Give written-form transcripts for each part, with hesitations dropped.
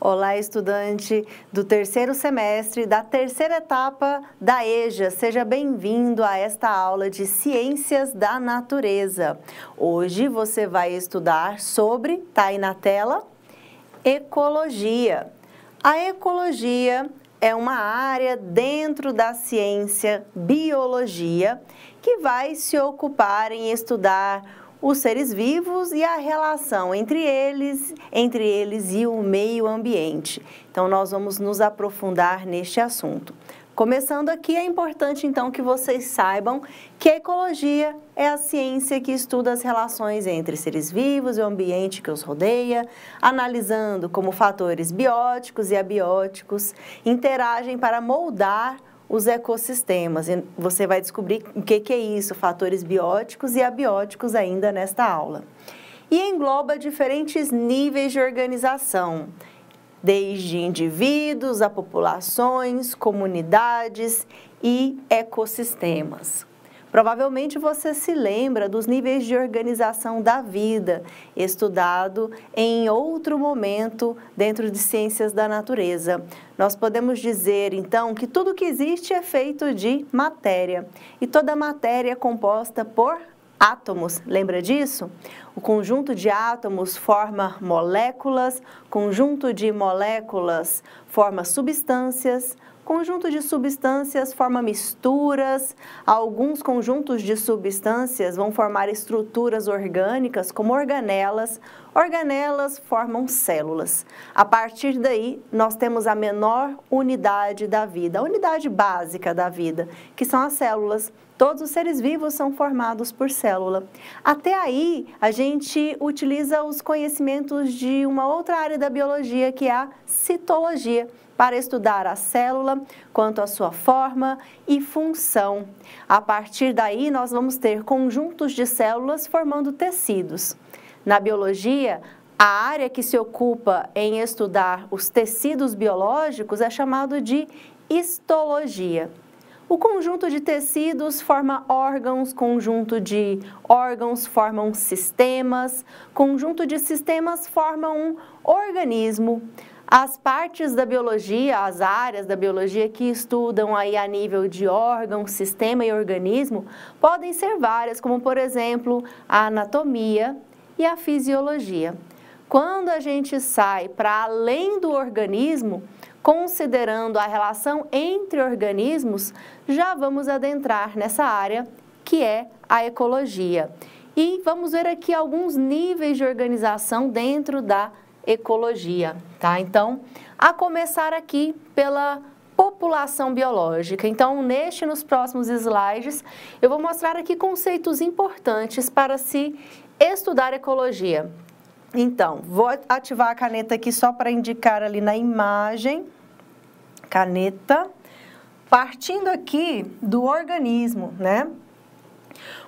Olá, estudante do terceiro semestre da terceira etapa da EJA. Seja bem-vindo a esta aula de Ciências da Natureza. Hoje você vai estudar sobre, tá aí na tela, ecologia. A ecologia é uma área dentro da ciência biologia que vai se ocupar em estudar os seres vivos e a relação entre eles e o meio ambiente. Então, nós vamos nos aprofundar neste assunto. Começando aqui, é importante, então, que vocês saibam que a ecologia é a ciência que estuda as relações entre seres vivos e o ambiente que os rodeia, analisando como fatores bióticos e abióticos interagem para moldar os ecossistemas. E você vai descobrir o que é isso, fatores bióticos e abióticos ainda nesta aula. E engloba diferentes níveis de organização, desde indivíduos a populações, comunidades e ecossistemas. Provavelmente você se lembra dos níveis de organização da vida, estudado em outro momento dentro de Ciências da Natureza. Nós podemos dizer, então, que tudo que existe é feito de matéria, e toda matéria é composta por átomos. Lembra disso? O conjunto de átomos forma moléculas, conjunto de moléculas forma substâncias, conjunto de substâncias forma misturas, alguns conjuntos de substâncias vão formar estruturas orgânicas, como organelas. Organelas formam células. A partir daí, nós temos a menor unidade da vida, a unidade básica da vida, que são as células. Todos os seres vivos são formados por célula. Até aí, a gente utiliza os conhecimentos de uma outra área da biologia, que é a citologia, para estudar a célula, quanto à sua forma e função. A partir daí, nós vamos ter conjuntos de células formando tecidos. Na biologia, a área que se ocupa em estudar os tecidos biológicos é chamado de histologia. O conjunto de tecidos forma órgãos, conjunto de órgãos formam sistemas, conjunto de sistemas formam um organismo. As partes da biologia, as áreas da biologia que estudam aí a nível de órgão, sistema e organismo, podem ser várias, como por exemplo, a anatomia e a fisiologia. Quando a gente sai para além do organismo, considerando a relação entre organismos, já vamos adentrar nessa área que é a ecologia. E vamos ver aqui alguns níveis de organização dentro da ecologia, tá? Então, a começar aqui pela população biológica. Então, nos próximos slides, eu vou mostrar aqui conceitos importantes para se estudar ecologia. Então, vou ativar a caneta aqui só para indicar ali na imagem. Caneta. Partindo aqui do organismo, né?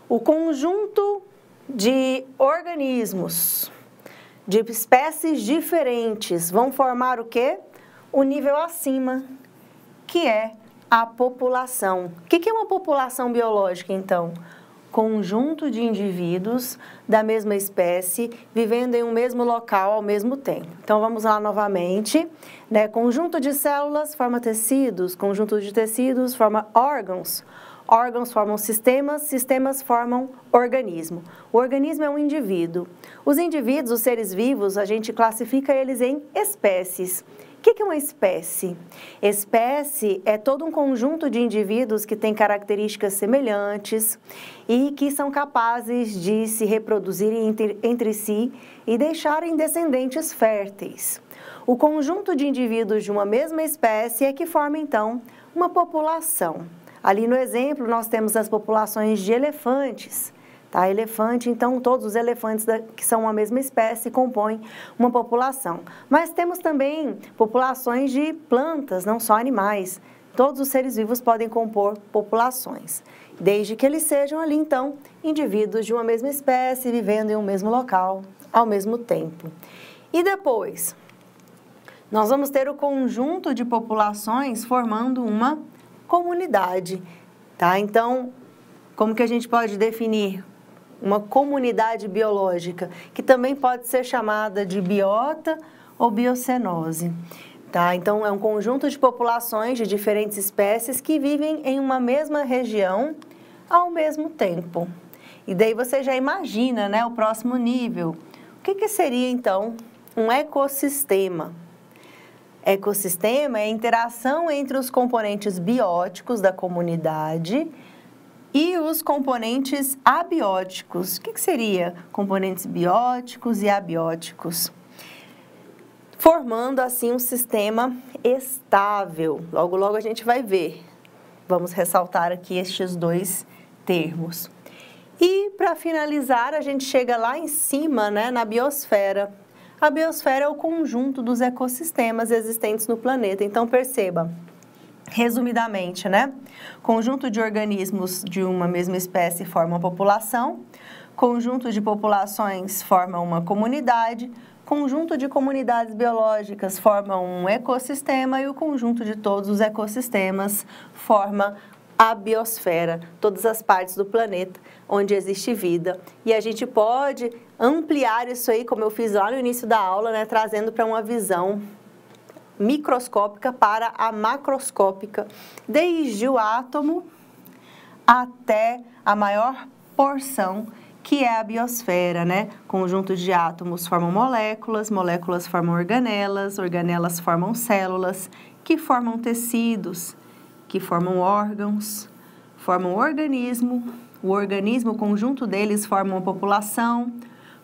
O conjunto de organismos de espécies diferentes vão formar o quê? O nível acima, que é a população. O que é uma população biológica, então? Conjunto de indivíduos da mesma espécie vivendo em um mesmo local ao mesmo tempo. Então, vamos lá novamente, né? Conjunto de células forma tecidos, conjunto de tecidos forma órgãos, órgãos formam sistemas, sistemas formam organismo. O organismo é um indivíduo. Os indivíduos, os seres vivos, a gente classifica eles em espécies. O que é uma espécie? Espécie é todo um conjunto de indivíduos que têm características semelhantes e que são capazes de se reproduzirem entre si e deixarem descendentes férteis. O conjunto de indivíduos de uma mesma espécie é que forma, então, uma população. Ali no exemplo, nós temos as populações de elefantes. Tá? Elefante, então, todos os elefantes que são uma mesma espécie compõem uma população. Mas temos também populações de plantas, não só animais. Todos os seres vivos podem compor populações, desde que eles sejam ali, então, indivíduos de uma mesma espécie, vivendo em um mesmo local, ao mesmo tempo. E depois, nós vamos ter o conjunto de populações formando uma comunidade, tá? Então, como que a gente pode definir uma comunidade biológica, que também pode ser chamada de biota ou biocenose. Tá? Então, é um conjunto de populações de diferentes espécies que vivem em uma mesma região ao mesmo tempo. E daí você já imagina, né, o próximo nível. O que seria, então, um ecossistema? Ecossistema é a interação entre os componentes bióticos da comunidade e os componentes abióticos. O que seria componentes bióticos e abióticos? Formando, assim, um sistema estável. Logo, logo a gente vai ver. Vamos ressaltar aqui estes dois termos. E, para finalizar, a gente chega lá em cima, né, na biosfera. A biosfera é o conjunto dos ecossistemas existentes no planeta. Então, perceba, resumidamente, né? Conjunto de organismos de uma mesma espécie forma uma população, conjunto de populações forma uma comunidade, conjunto de comunidades biológicas forma um ecossistema e o conjunto de todos os ecossistemas forma a biosfera, todas as partes do planeta onde existe vida. E a gente pode ampliar isso aí, como eu fiz lá no início da aula, né, trazendo para uma visão microscópica para a macroscópica, desde o átomo até a maior porção, que é a biosfera, né? Conjuntos de átomos formam moléculas, moléculas formam organelas, organelas formam células, que formam tecidos, que formam órgãos, formam organismo, o organismo, o conjunto deles forma uma população,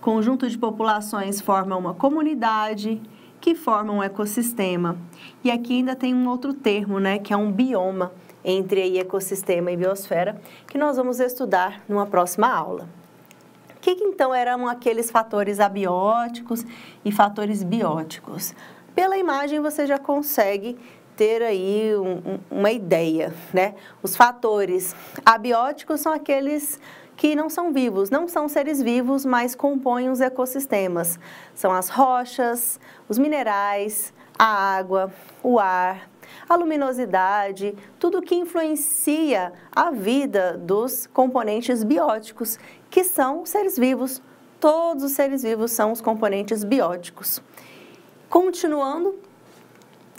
conjunto de populações forma uma comunidade, que forma um ecossistema. E aqui ainda tem um outro termo, né, que é um bioma entre aí ecossistema e biosfera, que nós vamos estudar numa próxima aula. O que então eram aqueles fatores abióticos e fatores bióticos? Pela imagem você já consegue ter aí uma ideia, né? Os fatores abióticos são aqueles que não são vivos, não são seres vivos, mas compõem os ecossistemas. São as rochas, os minerais, a água, o ar, a luminosidade, tudo que influencia a vida dos componentes bióticos, que são seres vivos. Todos os seres vivos são os componentes bióticos. Continuando,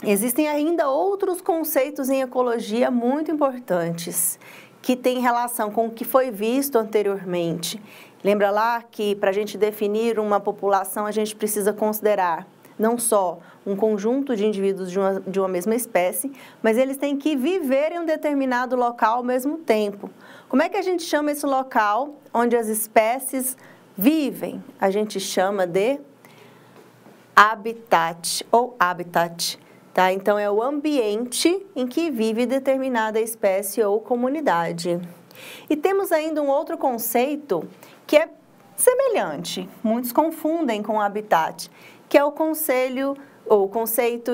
existem ainda outros conceitos em ecologia muito importantes, que têm relação com o que foi visto anteriormente. Lembra lá que para a gente definir uma população, a gente precisa considerar não só um conjunto de indivíduos de uma mesma espécie, mas eles têm que viver em um determinado local ao mesmo tempo. Como é que a gente chama esse local onde as espécies vivem? A gente chama de habitat ou habitat. Tá? Então, é o ambiente em que vive determinada espécie ou comunidade. E temos ainda um outro conceito que é semelhante, muitos confundem com o habitat, que é o conceito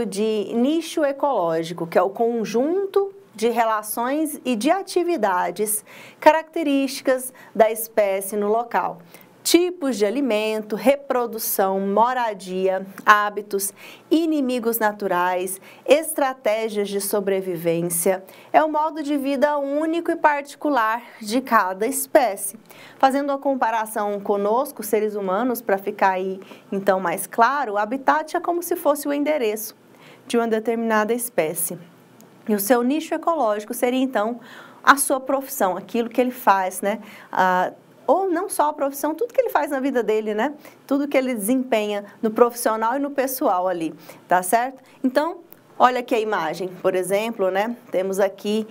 de nicho ecológico, que é o conjunto de relações e de atividades características da espécie no local. Tipos de alimento, reprodução, moradia, hábitos, inimigos naturais, estratégias de sobrevivência. É o modo de vida único e particular de cada espécie. Fazendo a comparação conosco, seres humanos, para ficar aí então mais claro, o habitat é como se fosse o endereço de uma determinada espécie. E o seu nicho ecológico seria então a sua profissão, aquilo que ele faz, né? Ou não só a profissão, tudo que ele faz na vida dele, né? Tudo que ele desempenha no profissional e no pessoal ali, tá certo? Então, olha aqui a imagem, por exemplo, né? Temos aqui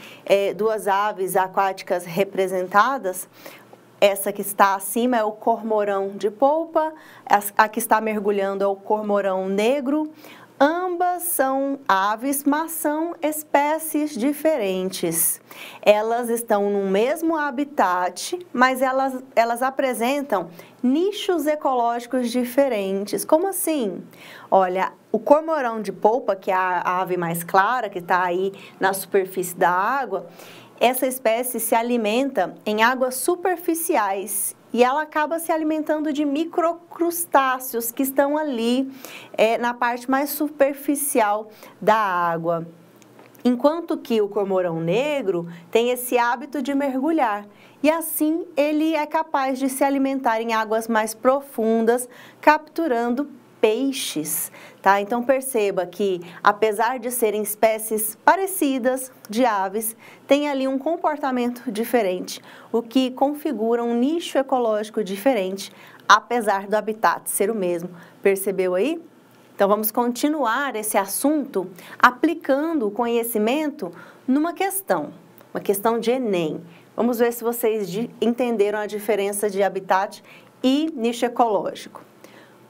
duas aves aquáticas representadas. Essa que está acima é o cormorão de polpa, a que está mergulhando é o cormorão negro. Ambas são aves, mas são espécies diferentes. Elas estão no mesmo habitat, mas elas apresentam nichos ecológicos diferentes. Como assim? Olha, o cormorão de polpa, que é a ave mais clara, que está aí na superfície da água, essa espécie se alimenta em águas superficiais e ela acaba se alimentando de microcrustáceos que estão ali na parte mais superficial da água. Enquanto que o cormorão negro tem esse hábito de mergulhar e assim ele é capaz de se alimentar em águas mais profundas, capturando peixes, tá? Então perceba que, apesar de serem espécies parecidas de aves, tem ali um comportamento diferente, o que configura um nicho ecológico diferente, apesar do habitat ser o mesmo. Percebeu aí? Então vamos continuar esse assunto aplicando o conhecimento numa questão, uma questão de Enem. Vamos ver se vocês entenderam a diferença de habitat e nicho ecológico.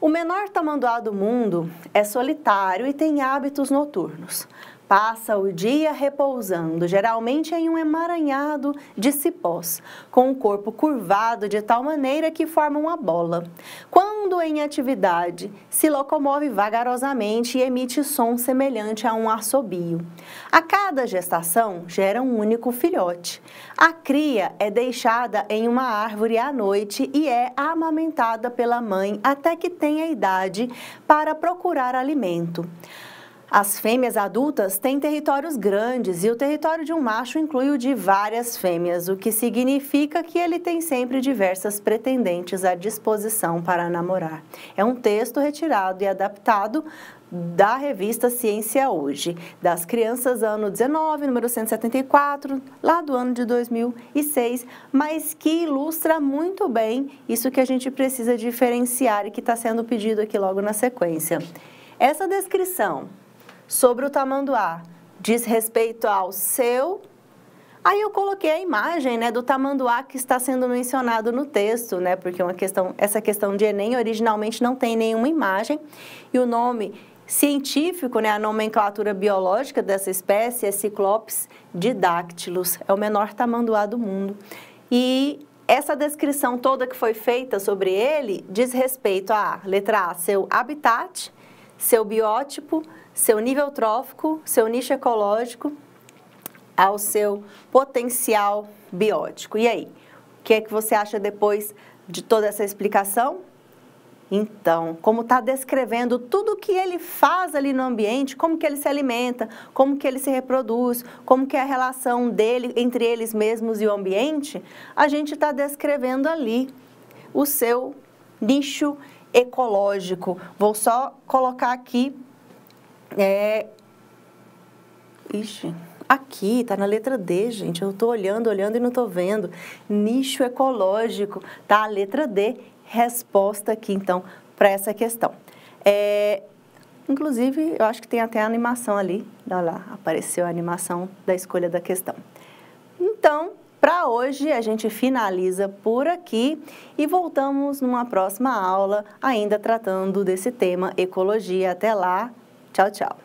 O menor tamanduá do mundo é solitário e tem hábitos noturnos. Passa o dia repousando, geralmente em um emaranhado de cipós, com o corpo curvado de tal maneira que forma uma bola. Quando em atividade, se locomove vagarosamente e emite som semelhante a um assobio. A cada gestação, gera um único filhote. A cria é deixada em uma árvore à noite e é amamentada pela mãe até que tenha idade para procurar alimento. As fêmeas adultas têm territórios grandes e o território de um macho inclui o de várias fêmeas, o que significa que ele tem sempre diversas pretendentes à disposição para namorar. É um texto retirado e adaptado da revista Ciência Hoje, das Crianças, ano 19, número 174, lá do ano de 2006, mas que ilustra muito bem isso que a gente precisa diferenciar e que está sendo pedido aqui logo na sequência. Essa descrição sobre o tamanduá diz respeito ao seu... Aí eu coloquei a imagem, né, do tamanduá que está sendo mencionado no texto, né, porque essa questão de Enem originalmente não tem nenhuma imagem, e o nome científico, né, a nomenclatura biológica dessa espécie é Cyclops didactylus, é o menor tamanduá do mundo. E essa descrição toda que foi feita sobre ele diz respeito a, letra A, seu habitat, seu biótipo, seu nível trófico, seu nicho ecológico, ao seu potencial biótico. E aí, o que é que você acha depois de toda essa explicação? Então, como está descrevendo tudo o que ele faz ali no ambiente, como que ele se alimenta, como que ele se reproduz, como que é a relação dele, entre eles mesmos e o ambiente, a gente está descrevendo ali o seu nicho ecológico. Vou só colocar aqui, aqui, tá na letra D, gente, eu tô olhando e não tô vendo. Nicho ecológico, tá? A letra D, resposta aqui, então, para essa questão. Inclusive, eu acho que tem até a animação ali, olha lá, apareceu a animação da escolha da questão. Então, para hoje, a gente finaliza por aqui e voltamos numa próxima aula, ainda tratando desse tema ecologia. Até lá, tchau, tchau!